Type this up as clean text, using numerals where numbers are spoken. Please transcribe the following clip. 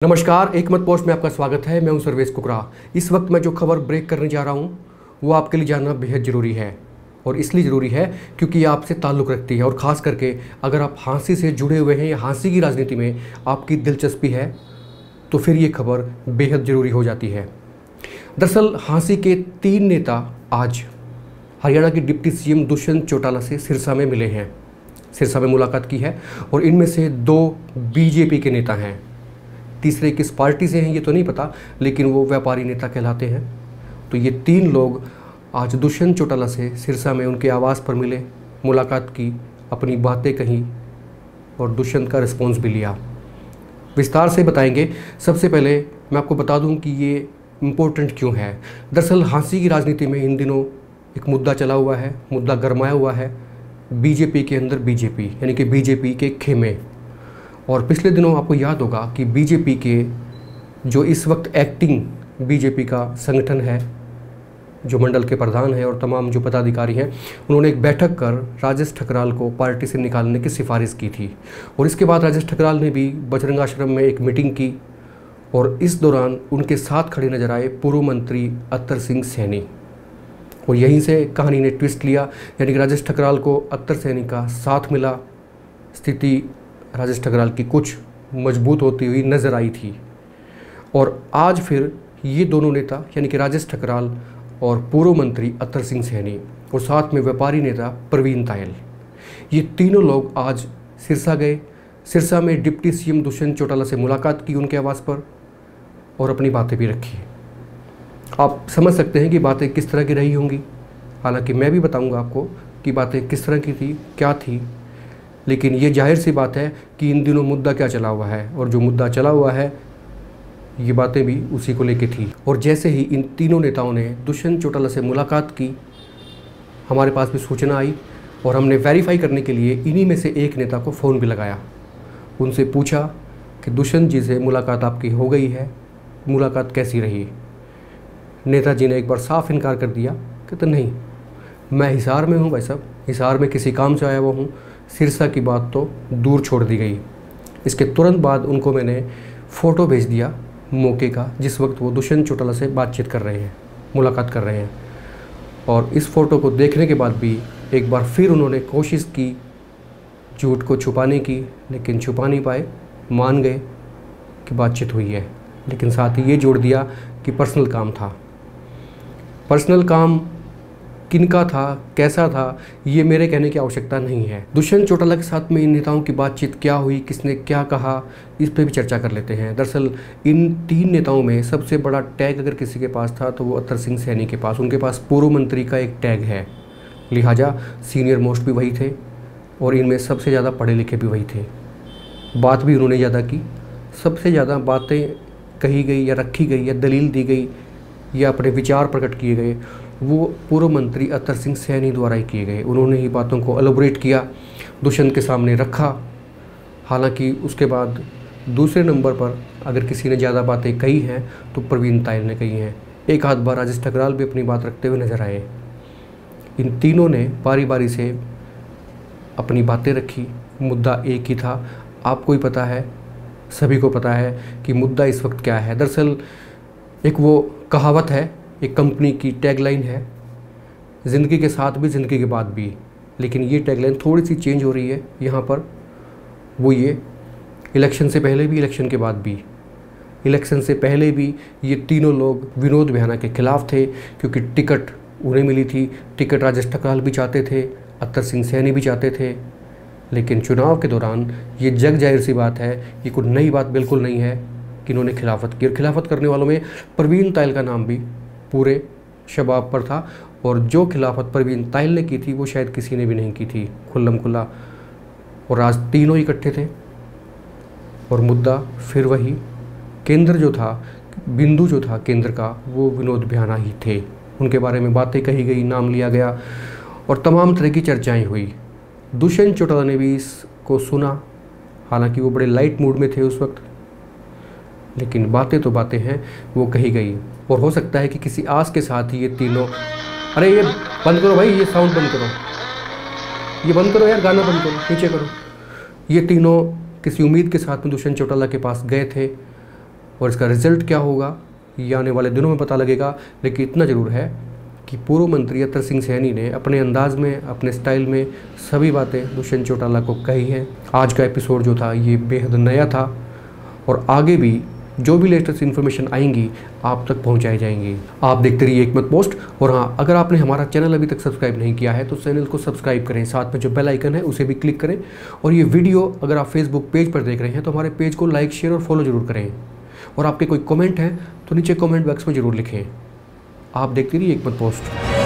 नमस्कार, एक मत पोस्ट में आपका स्वागत है। मैं हूं सर्वेश कुकरा। इस वक्त मैं जो खबर ब्रेक करने जा रहा हूं वो आपके लिए जानना बेहद ज़रूरी है, और इसलिए ज़रूरी है क्योंकि ये आपसे ताल्लुक़ रखती है। और ख़ास करके अगर आप हाँसी से जुड़े हुए हैं या हाँसी की राजनीति में आपकी दिलचस्पी है तो फिर ये खबर बेहद ज़रूरी हो जाती है। दरअसल हाँसी के 3 नेता आज हरियाणा के डिप्टी सीएम दुष्यंत चौटाला से सिरसा में मिले हैं, सिरसा में मुलाकात की है। और इनमें से 2 बीजेपी के नेता हैं, तीसरे किस पार्टी से हैं ये तो नहीं पता, लेकिन वो व्यापारी नेता कहलाते हैं। तो ये 3 लोग आज दुष्यंत चौटाला से सिरसा में उनके आवास पर मिले, मुलाकात की, अपनी बातें कहीं और दुष्यंत का रिस्पॉन्स भी लिया। विस्तार से बताएंगे। सबसे पहले मैं आपको बता दूं कि ये इम्पोर्टेंट क्यों है। दरअसल हाँसी की राजनीति में इन दिनों एक मुद्दा चला हुआ है, मुद्दा गरमाया हुआ है, बीजेपी के अंदर बीजेपी यानी कि बीजेपी के खेमे। और पिछले दिनों आपको याद होगा कि बीजेपी के जो इस वक्त एक्टिंग बीजेपी का संगठन है, जो मंडल के प्रधान हैं और तमाम जो पदाधिकारी हैं, उन्होंने एक बैठक कर राजेश ठकराल को पार्टी से निकालने की सिफारिश की थी। और इसके बाद राजेश ठकराल ने भी बजरंग आश्रम में एक मीटिंग की और इस दौरान उनके साथ खड़े नजर आए पूर्व मंत्री अत्तर सिंह सैनी। और यहीं से कहानी ने ट्विस्ट लिया, यानी कि राजेश ठकराल को अत्तर सैनी का साथ मिला। स्थिति राजेश ठकराल की कुछ मजबूत होती हुई नजर आई थी। और आज फिर ये दोनों नेता यानी कि राजेश ठकराल और पूर्व मंत्री अत्तर सिंह सैनी और साथ में व्यापारी नेता प्रवीण तायल, ये तीनों लोग आज सिरसा गए। सिरसा में डिप्टी सीएम दुष्यंत चौटाला से मुलाकात की उनके आवास पर और अपनी बातें भी रखी। आप समझ सकते हैं कि बातें किस तरह की रही होंगी। हालांकि मैं भी बताऊंगा आपको कि बातें किस तरह की थी, क्या थी, लेकिन ये जाहिर सी बात है कि इन दिनों मुद्दा क्या चला हुआ है, और जो मुद्दा चला हुआ है ये बातें भी उसी को लेके थी। और जैसे ही इन तीनों नेताओं ने दुष्यंत चौटाला से मुलाकात की, हमारे पास भी सूचना आई और हमने वेरीफाई करने के लिए इन्हीं में से एक नेता को फ़ोन भी लगाया। उनसे पूछा कि दुष्यंत जी से मुलाकात आपकी हो गई है, मुलाकात कैसी रही। नेताजी ने एक बार साफ इनकार कर दिया, कहते नहीं, मैं हिसार में हूँ भाई साहब, हिसार में किसी काम से आया हुआ हूँ, सिरसा की बात तो दूर छोड़ दी गई। इसके तुरंत बाद उनको मैंने फ़ोटो भेज दिया मौके का, जिस वक्त वो दुष्यंत चौटाला से बातचीत कर रहे हैं, मुलाकात कर रहे हैं। और इस फ़ोटो को देखने के बाद भी एक बार फिर उन्होंने कोशिश की झूठ को छुपाने की, लेकिन छुपा नहीं पाए, मान गए कि बातचीत हुई है। लेकिन साथ ही ये जोड़ दिया कि पर्सनल काम था। पर्सनल काम किनका था, कैसा था, ये मेरे कहने की आवश्यकता नहीं है। दुष्यंत चौटाला के साथ में इन नेताओं की बातचीत क्या हुई, किसने क्या कहा, इस पे भी चर्चा कर लेते हैं। दरअसल इन 3 नेताओं में सबसे बड़ा टैग अगर किसी के पास था तो वो अत्तर सिंह सैनी के पास, उनके पास पूर्व मंत्री का एक टैग है, लिहाजा सीनियर मोस्ट भी वही थे और इनमें सबसे ज़्यादा पढ़े लिखे भी वही थे। बात भी उन्होंने ज़्यादा की, सबसे ज़्यादा बातें कही गई या रखी गई या दलील दी गई या अपने विचार प्रकट किए गए वो पूर्व मंत्री अत्तर सिंह सैनी द्वारा ही किए गए। उन्होंने ही बातों को एलोबरेट किया, दुष्यंत के सामने रखा। हालांकि उसके बाद दूसरे नंबर पर अगर किसी ने ज़्यादा बातें कही हैं तो प्रवीण तायल ने कही हैं। एक आध बार राजेश ठकराल भी अपनी बात रखते हुए नजर आए। इन तीनों ने बारी बारी से अपनी बातें रखी। मुद्दा एक ही था, आपको ही पता है, सभी को पता है कि मुद्दा इस वक्त क्या है। दरअसल एक वो कहावत है, एक कंपनी की टैगलाइन है, ज़िंदगी के साथ भी ज़िंदगी के बाद भी। लेकिन ये टैगलाइन थोड़ी सी चेंज हो रही है यहाँ पर। वो ये, इलेक्शन से पहले भी, इलेक्शन के बाद भी। इलेक्शन से पहले भी ये तीनों लोग विनोद बिहाना के खिलाफ थे क्योंकि टिकट उन्हें मिली थी। टिकट राजेश ठकराल भी चाहते थे, अत्तर सिंह सैनी भी चाहते थे। लेकिन चुनाव के दौरान ये जग जाहिर सी बात है, ये कोई नई बात बिल्कुल नहीं है कि इन्होंने खिलाफत की। और खिलाफत करने वालों में प्रवीण तायल का नाम भी पूरे शबाब पर था। और जो खिलाफत प्रवीण तायल ने की थी वो शायद किसी ने भी नहीं की थी खुल्लम खुल्ला। और आज तीनों इकट्ठे थे और मुद्दा फिर वही, केंद्र जो था, बिंदु जो था केंद्र का, वो विनोद बिहाना ही थे। उनके बारे में बातें कही गई, नाम लिया गया और तमाम तरह की चर्चाएं हुई। दुष्यंत चौटाला ने भी इसको सुना, हालांकि वो बड़े लाइट मूड में थे उस वक्त, लेकिन बातें तो बातें हैं, वो कही गई। और हो सकता है कि किसी आस के साथ ही ये तीनों, अरे ये बंद करो भाई, ये साउंड बंद करो, ये बंद करो यार, गाना बंद करो, नीचे करो। ये तीनों किसी उम्मीद के साथ में दुष्यंत चौटाला के पास गए थे और इसका रिजल्ट क्या होगा ये आने वाले दिनों में पता लगेगा। लेकिन इतना ज़रूर है कि पूर्व मंत्री अतर सिंह सैनी ने अपने अंदाज में, अपने स्टाइल में सभी बातें दुष्यंत चौटाला को कही हैं। आज का एपिसोड जो था ये बेहद नया था और आगे भी जो भी लेटेस्ट इन्फॉर्मेशन आएंगी आप तक पहुंचाई जाएंगी। आप देखते रहिए एक मत पोस्ट। और हाँ, अगर आपने हमारा चैनल अभी तक सब्सक्राइब नहीं किया है तो चैनल को सब्सक्राइब करें, साथ में जो बेल आइकन है उसे भी क्लिक करें। और ये वीडियो अगर आप फेसबुक पेज पर देख रहे हैं तो हमारे पेज को लाइक, शेयर और फॉलो जरूर करें। और आपके कोई कमेंट हैं तो नीचे कमेंट बॉक्स में ज़रूर लिखें। आप देखते रहिए एक मत पोस्ट।